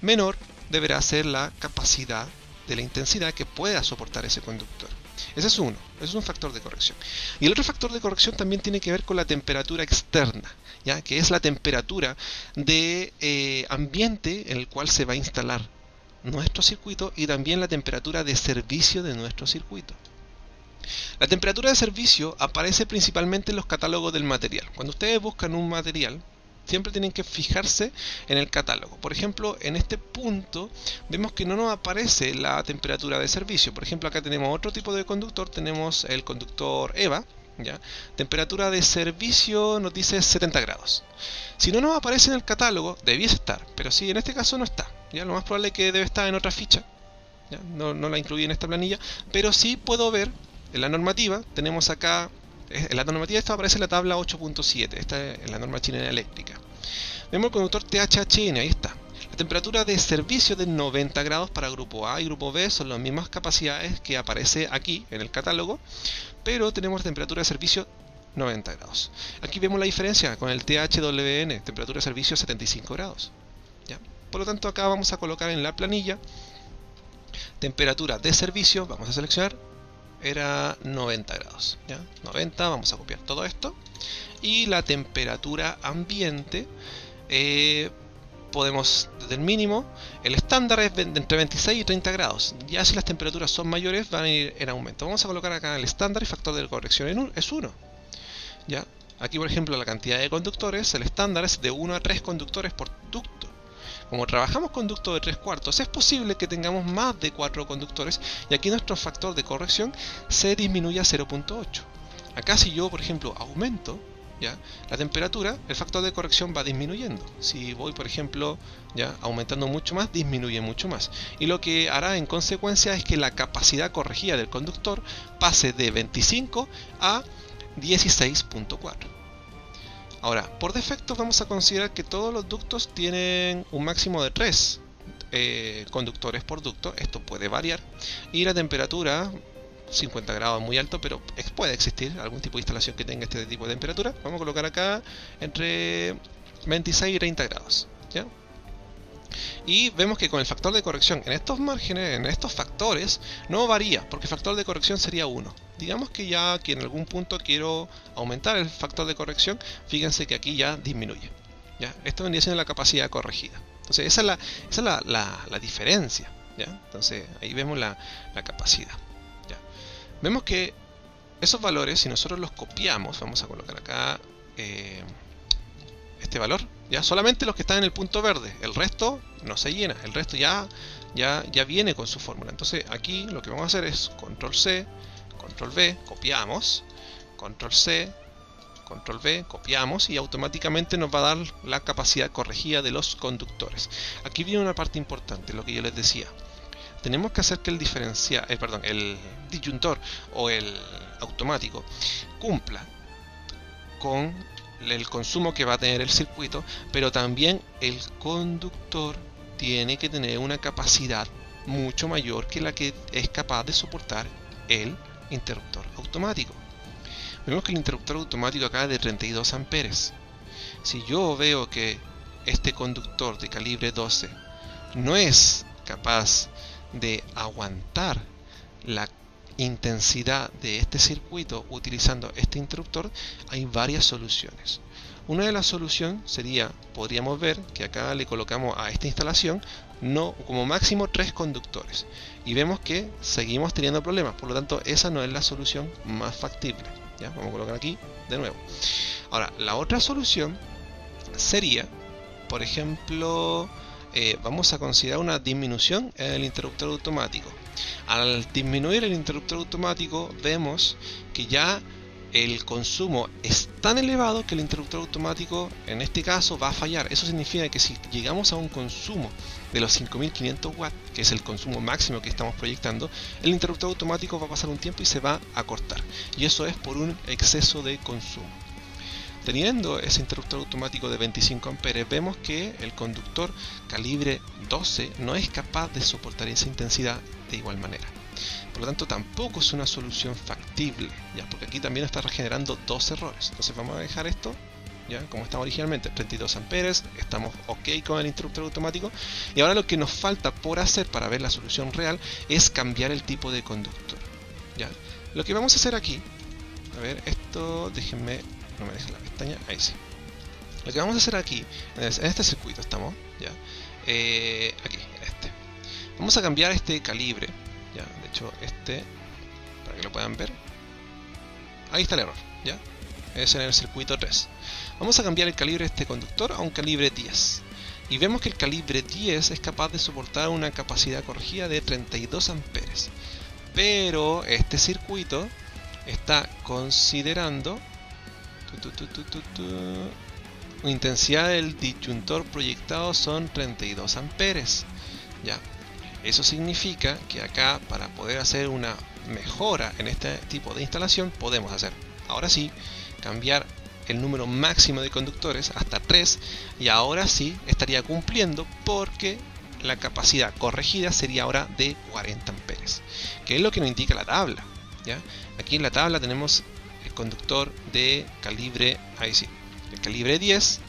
Speaker 1: menor deberá ser la capacidad de la intensidad que pueda soportar ese conductor. Ese es uno, ese es un factor de corrección. Y el otro factor de corrección también tiene que ver con la temperatura externa, ¿ya? Que es la temperatura de ambiente en el cual se va a instalar nuestro circuito y también la temperatura de servicio de nuestro circuito. La temperatura de servicio aparece principalmente en los catálogos del material. Cuando ustedes buscan un material, siempre tienen que fijarse en el catálogo. Por ejemplo, en este punto vemos que no nos aparece la temperatura de servicio. Por ejemplo, acá tenemos otro tipo de conductor, tenemos el conductor EVA, ¿ya? Temperatura de servicio nos dice 70 grados. Si no nos aparece en el catálogo, debiese estar, pero si en este caso no está, ¿ya? Lo más probable es que debe estar en otra ficha, ¿ya? No la incluí en esta planilla, pero sí puedo ver en la normativa, tenemos acá. En la normativa esta aparece en la tabla 8.7, esta es la norma chilena eléctrica. Vemos el conductor THHN, ahí está. La temperatura de servicio de 90 grados para grupo A y grupo B son las mismas capacidades que aparece aquí en el catálogo, pero tenemos temperatura de servicio 90 grados. Aquí vemos la diferencia con el THWN, temperatura de servicio 75 grados. ¿Ya? Por lo tanto, acá vamos a colocar en la planilla temperatura de servicio, vamos a seleccionar, era 90 grados, ¿ya? 90, vamos a copiar todo esto. Y la temperatura ambiente, podemos, desde el mínimo, el estándar es entre 26 y 30 grados. Ya si las temperaturas son mayores, van a ir en aumento. Vamos a colocar acá el estándar y factor de corrección es 1. ¿Ya? Aquí, por ejemplo, la cantidad de conductores, el estándar es de 1 a 3 conductores por ducto. Como trabajamos con ducto de 3/4, es posible que tengamos más de 4 conductores y aquí nuestro factor de corrección se disminuye a 0.8. Acá si yo, por ejemplo, aumento, ¿ya?, la temperatura, el factor de corrección va disminuyendo. Si voy, por ejemplo, ya aumentando mucho más, disminuye mucho más. Y lo que hará en consecuencia es que la capacidad corregida del conductor pase de 25 a 16.4. Ahora, por defecto vamos a considerar que todos los ductos tienen un máximo de 3 conductores por ducto. Esto puede variar. Y la temperatura, 50 grados muy alto, pero puede existir algún tipo de instalación que tenga este tipo de temperatura. Vamos a colocar acá entre 26 y 30 grados. ¿Ya? Y vemos que con el factor de corrección en estos márgenes, en estos factores, no varía, porque el factor de corrección sería 1. Digamos que ya que en algún punto quiero aumentar el factor de corrección, fíjense que aquí ya disminuye. ¿Ya? Esto vendría siendo la capacidad corregida. Entonces esa es la diferencia. ¿Ya? Entonces ahí vemos la capacidad. ¿Ya? Vemos que esos valores, si nosotros los copiamos, vamos a colocar acá este valor, ya solamente los que están en el punto verde, el resto no se llena, el resto ya viene con su fórmula. Entonces aquí lo que vamos a hacer es control C, control V, copiamos, control C, control V, copiamos y automáticamente nos va a dar la capacidad corregida de los conductores. Aquí viene una parte importante, lo que yo les decía. Tenemos que hacer que el disyuntor o el automático cumpla con el consumo que va a tener el circuito, pero también el conductor tiene que tener una capacidad mucho mayor que la que es capaz de soportar el interruptor automático. Vemos que el interruptor automático acá es de 32 amperes. Si yo veo que este conductor de calibre 12 no es capaz de aguantar la intensidad de este circuito utilizando este interruptor, hay varias soluciones. Una de las soluciones sería, podríamos ver que acá le colocamos a esta instalación como máximo 3 conductores y vemos que seguimos teniendo problemas, por lo tanto esa no es la solución más factible. ¿Ya? Vamos a colocar aquí de nuevo. Ahora, la otra solución sería, por ejemplo, vamos a considerar una disminución en el interruptor automático. Al disminuir el interruptor automático vemos que ya el consumo es tan elevado que el interruptor automático en este caso va a fallar. Eso significa que si llegamos a un consumo de los 5500 watts, que es el consumo máximo que estamos proyectando, el interruptor automático va a pasar un tiempo y se va a cortar. Y eso es por un exceso de consumo. Teniendo ese interruptor automático de 25 amperes, vemos que el conductor calibre 12 no es capaz de soportar esa intensidad de igual manera. Por lo tanto, tampoco es una solución factible, ¿ya? Porque aquí también está generando dos errores. Entonces vamos a dejar esto, ¿ya? Como estaba originalmente, 32 amperes, estamos ok con el interruptor automático. Y ahora lo que nos falta por hacer para ver la solución real es cambiar el tipo de conductor, ¿ya? Lo que vamos a hacer aquí, a ver, esto, déjenme, no me deja la pestaña, ahí sí. Lo que vamos a hacer aquí, en este circuito estamos, ¿ya? Aquí, en este. Vamos a cambiar este calibre, ¿ya? De hecho, este, para que lo puedan ver, ahí está el error, ¿ya? Es en el circuito 3. Vamos a cambiar el calibre de este conductor a un calibre 10. Y vemos que el calibre 10 es capaz de soportar una capacidad corregida de 32 amperes. Pero este circuito está considerando la intensidad del disyuntor proyectado son 32 amperes. Ya. Eso significa que acá, para poder hacer una mejora en este tipo de instalación, podemos hacer, ahora sí, cambiar el número máximo de conductores hasta 3, y ahora sí estaría cumpliendo, porque la capacidad corregida sería ahora de 40 amperes, que es lo que nos indica la tabla, ¿ya? Aquí en la tabla tenemos el conductor de calibre, ahí sí, el calibre 10,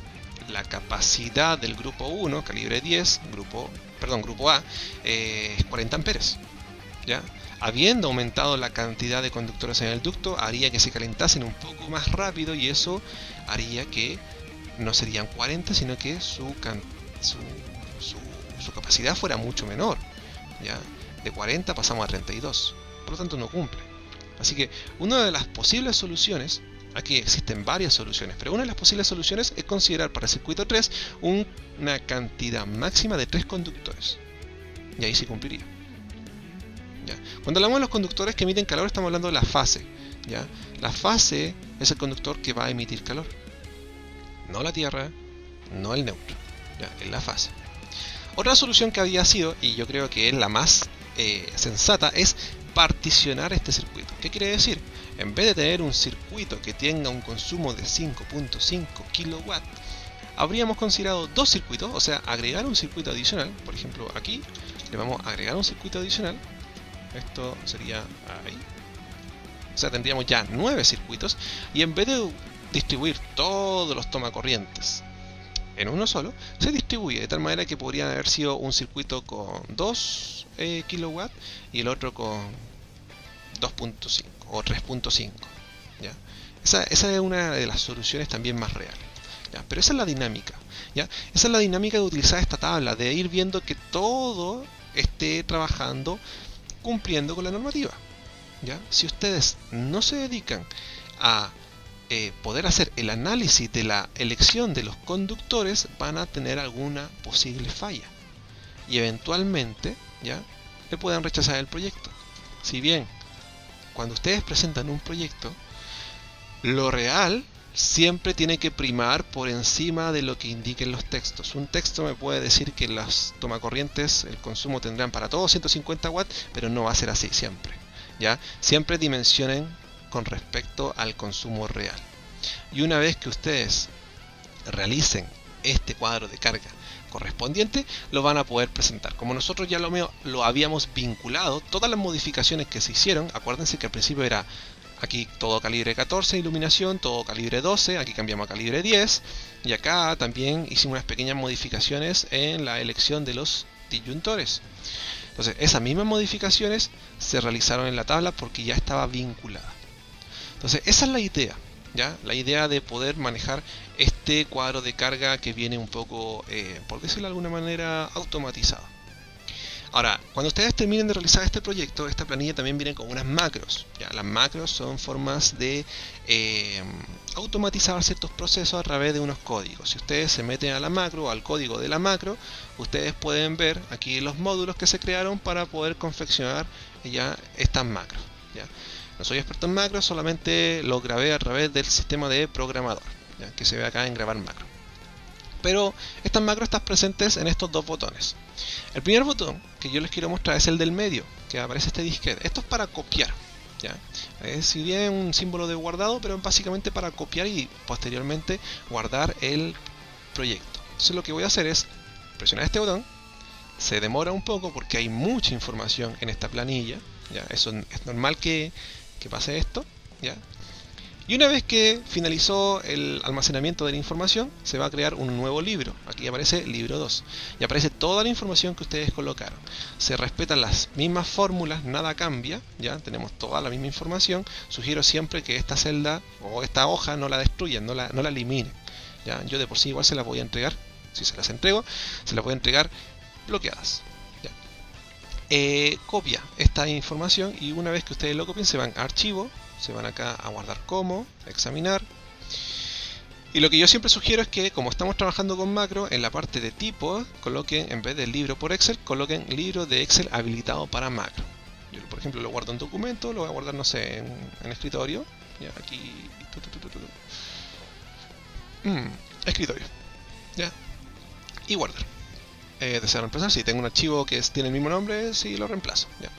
Speaker 1: la capacidad del grupo 1, calibre 10, grupo A, es 40 amperes, ¿ya? Habiendo aumentado la cantidad de conductores en el ducto, haría que se calentasen un poco más rápido, y eso haría que no serían 40, sino que su capacidad fuera mucho menor, ¿ya? De 40 pasamos a 32, por lo tanto no cumple. Así que una de las posibles soluciones, aquí existen varias soluciones, pero una de las posibles soluciones es considerar para el circuito 3 una cantidad máxima de 3 conductores, y ahí sí cumpliría, ¿ya? Cuando hablamos de los conductores que emiten calor, estamos hablando de la fase, ¿ya? La fase es el conductor que va a emitir calor, no la tierra, no el neutro, ¿ya? Es la fase. Otra solución que había sido, y yo creo que es la más sensata, es particionar este circuito. ¿Qué quiere decir? En vez de tener un circuito que tenga un consumo de 5.5 kW, habríamos considerado dos circuitos, o sea, agregar un circuito adicional. Por ejemplo, aquí le vamos a agregar un circuito adicional. Esto sería ahí. O sea, tendríamos ya 9 circuitos, y en vez de distribuir todos los tomacorrientes en uno solo, se distribuye de tal manera que podría haber sido un circuito con 2 kW y el otro con 2.5 o 3.5, ¿ya? Esa es una de las soluciones también más reales, ¿ya? Pero esa es la dinámica, ¿ya? Esa es la dinámica de utilizar esta tabla, de ir viendo que todo esté trabajando cumpliendo con la normativa, ¿ya? Si ustedes no se dedican a poder hacer el análisis de la elección de los conductores, van a tener alguna posible falla, y eventualmente, ¿ya?, le puedan rechazar el proyecto. Si bien cuando ustedes presentan un proyecto, lo real siempre tiene que primar por encima de lo que indiquen los textos. Un texto me puede decir que las tomacorrientes, el consumo tendrán para todos 150 watts, pero no va a ser así siempre, ¿ya? Siempre dimensionen con respecto al consumo real. Y una vez que ustedes realicen este cuadro de carga correspondiente, lo van a poder presentar. Como nosotros ya lo habíamos vinculado, todas las modificaciones que se hicieron, acuérdense que al principio era aquí todo calibre 14 iluminación, todo calibre 12, aquí cambiamos a calibre 10, y acá también hicimos unas pequeñas modificaciones en la elección de los disyuntores. Entonces esas mismas modificaciones se realizaron en la tabla porque ya estaba vinculada. Entonces esa es la idea, ¿ya? La idea de poder manejar este cuadro de carga que viene un poco, por decirlo de alguna manera, automatizado. Ahora, cuando ustedes terminen de realizar este proyecto, esta planilla también viene con unas macros, ¿ya? Las macros son formas de automatizar ciertos procesos a través de unos códigos. Si ustedes se meten a la macro o al código de la macro, ustedes pueden ver aquí los módulos que se crearon para poder confeccionar ya estas macros, ¿ya? No soy experto en macros, solamente lo grabé a través del sistema de programador, ¿ya?, que se ve acá en grabar macro. Pero estas macros están presentes en estos dos botones. El primer botón que yo les quiero mostrar es el del medio, que aparece este disquete. Esto es para copiar, ¿ya? Es si bien un símbolo de guardado, pero básicamente para copiar y posteriormente guardar el proyecto. Entonces lo que voy a hacer es presionar este botón. Se demora un poco porque hay mucha información en esta planilla, ¿ya? Eso es normal que pase esto, ¿ya? Y una vez que finalizó el almacenamiento de la información, se va a crear un nuevo libro. Aquí aparece libro 2. Y aparece toda la información que ustedes colocaron. Se respetan las mismas fórmulas, nada cambia. Ya tenemos toda la misma información. Sugiero siempre que esta celda o esta hoja no la destruyan, no la eliminen. ¿Ya? Yo de por sí igual se las voy a entregar. Si se las entrego, se las voy a entregar bloqueadas. ¿Ya? Copia esta información y una vez que ustedes lo copien, se van a archivo. Se van acá a guardar como, examinar. Y lo que yo siempre sugiero es que, como estamos trabajando con macro, en la parte de tipo, coloquen, en vez del libro por Excel, coloquen libro de Excel habilitado para macro. Yo, por ejemplo, lo guardo en documento, lo voy a guardar, no sé, en escritorio. Ya, aquí. Escritorio. Ya. Y guardar. Deseo reemplazar, si tengo un archivo que tiene el mismo nombre, sí lo reemplazo. Ya.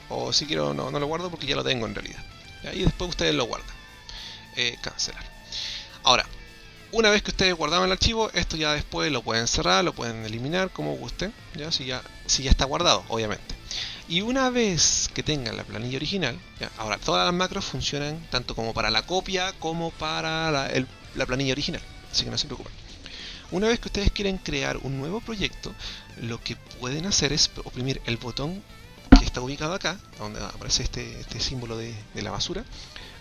Speaker 1: O si quiero, no lo guardo porque ya lo tengo en realidad. ¿Ya? Y después ustedes lo guardan. Cancelar. Ahora, una vez que ustedes guardaron el archivo, esto ya después lo pueden cerrar, lo pueden eliminar como gusten, ¿ya? Si ya está guardado, obviamente. Y una vez que tengan la planilla original, ¿ya? Ahora todas las macros funcionan tanto como para la copia como para la planilla original, así que no se preocupen. Una vez que ustedes quieren crear un nuevo proyecto, lo que pueden hacer es oprimir el botón que está ubicado acá, donde aparece este símbolo de la basura,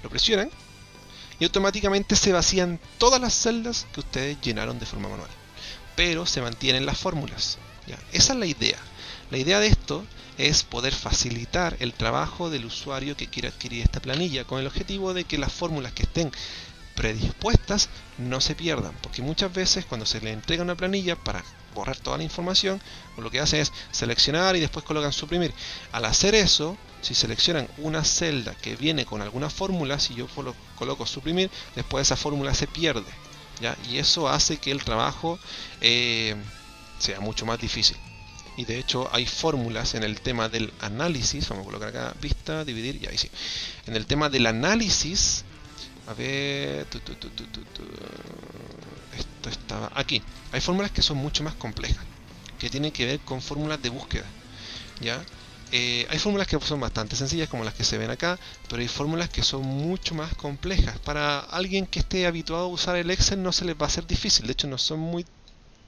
Speaker 1: lo presionan y automáticamente se vacían todas las celdas que ustedes llenaron de forma manual, pero se mantienen las fórmulas, ¿ya? Esa es la idea. La idea de esto es poder facilitar el trabajo del usuario que quiera adquirir esta planilla, con el objetivo de que las fórmulas que estén predispuestas no se pierdan, porque muchas veces cuando se le entrega una planilla para borrar toda la información, lo que hace es seleccionar y después colocan suprimir. Al hacer eso, si seleccionan una celda que viene con alguna fórmula, si yo coloco suprimir, después esa fórmula se pierde, ¿ya? Y eso hace que el trabajo sea mucho más difícil. Y de hecho hay fórmulas en el tema del análisis, vamos a colocar acá vista, dividir, y ahí sí. En el tema del análisis, a ver, esto estaba aquí. Hay fórmulas que son mucho más complejas, que tienen que ver con fórmulas de búsqueda, ¿ya? Hay fórmulas que son bastante sencillas, como las que se ven acá, pero hay fórmulas que son mucho más complejas. Para alguien que esté habituado a usar el Excel no se les va a hacer difícil, de hecho no son muy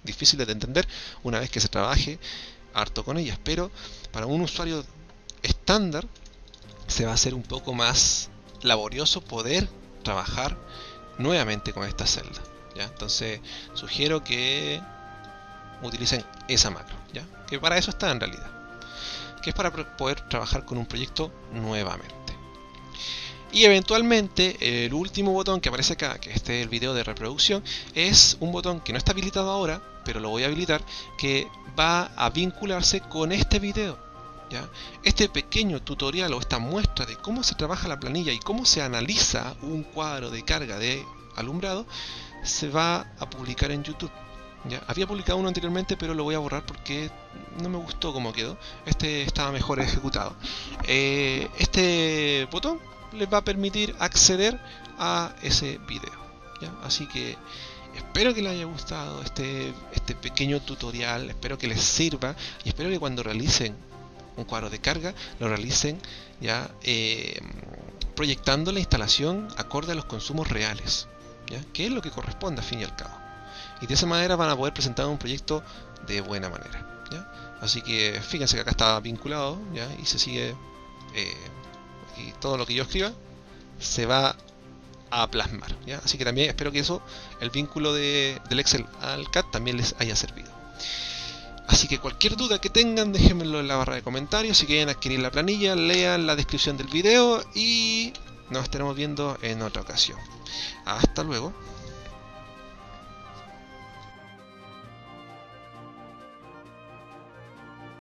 Speaker 1: difíciles de entender una vez que se trabaje harto con ellas, pero para un usuario estándar se va a hacer un poco más laborioso poder trabajar nuevamente con esta celda, ¿ya? Entonces sugiero que utilicen esa macro, ¿ya? Que para eso está en realidad, que es para poder trabajar con un proyecto nuevamente. Y eventualmente el último botón que aparece acá, que este es el video de reproducción, es un botón que no está habilitado ahora, pero lo voy a habilitar, que va a vincularse con este video, ¿ya? Este pequeño tutorial o esta muestra de cómo se trabaja la planilla y cómo se analiza un cuadro de carga de alumbrado se va a publicar en YouTube, ¿ya? Había publicado uno anteriormente, pero lo voy a borrar porque no me gustó cómo quedó. Este estaba mejor ejecutado. Este botón les va a permitir acceder a ese video, ¿ya? Así que espero que les haya gustado este pequeño tutorial, espero que les sirva y espero que cuando realicen un cuadro de carga lo realicen ya proyectando la instalación acorde a los consumos reales, ¿ya? Que es lo que corresponde al fin y al cabo. Y de esa manera van a poder presentar un proyecto de buena manera, ¿ya? Así que fíjense que acá está vinculado, ¿ya? Y se sigue y todo lo que yo escriba se va a plasmar, ¿ya? Así que también espero que eso, el vínculo del Excel al CAD también les haya servido. Así que cualquier duda que tengan, déjenmelo en la barra de comentarios. Si quieren adquirir la planilla, lean la descripción del video y nos estaremos viendo en otra ocasión. Hasta luego.